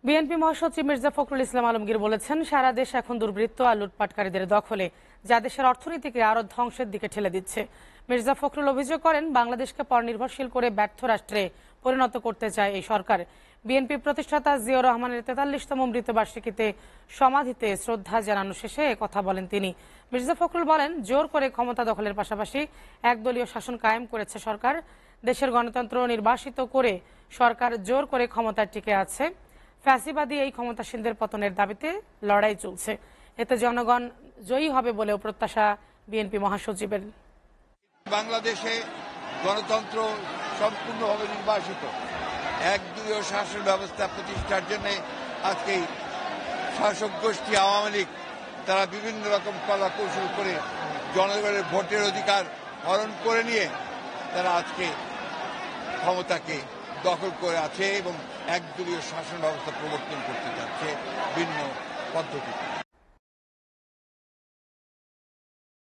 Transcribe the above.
BNP মহাসচিব মির্জা ফখরুল ইসলাম আলমগীর বলেছেন, সারা দেশ এখন দুর্বৃত্ত আর লুটপাটকারীদের দখলে, যা দেশের অর্থনীতিকে আরও ধ্বংসের দিকে ঠেলে দিচ্ছে। মির্জা ফখরুল অভিযোগ করেন, বাংলাদেশকে পরনির্ভরশীল করে ব্যর্থ রাষ্ট্রে পরিণত করতে চায় এই সরকার। বিএনপি প্রতিষ্ঠাতা জিয়াউর রহমানের ৪৩তম মৃত্যুবার্ষিকীতে সমাধিতে শ্রদ্ধা জানানো শেষে কথা বলেন তিনি। মির্জা ফখরুল বলেন, জোর করে ক্ষমতা দখলের পাশাপাশি একদলীয় শাসন কায়েম করেছে সরকার। দেশের গণতন্ত্র নির্বাসিত করে সরকার জোর করে ক্ষমতায় টিকে আছে। ফ্যাসিবাদী এই ক্ষমতাসীনদের পতনের দাবিতে লড়াই চলছে, এতে জনগণ জয়ী হবে বলেও প্রত্যাশা বিএনপি মহাসচিবের। বাংলাদেশে গণতন্ত্র সম্পূর্ণভাবে নির্বাসিত, একদলীয় শাসন ব্যবস্থা প্রতিষ্ঠার জন্য আজকে শাসক গোষ্ঠী আওয়ামী লীগ তারা বিভিন্ন রকম কলা কৌশল করে জনগণের ভোটের অধিকার হরণ করে নিয়ে তারা আজকে ক্ষমতাকে দখল করে আছে এবং একদলীয় শাসন ব্যবস্থা প্রবর্তন করতে যাচ্ছে ভিন্ন পদ্ধতিতে।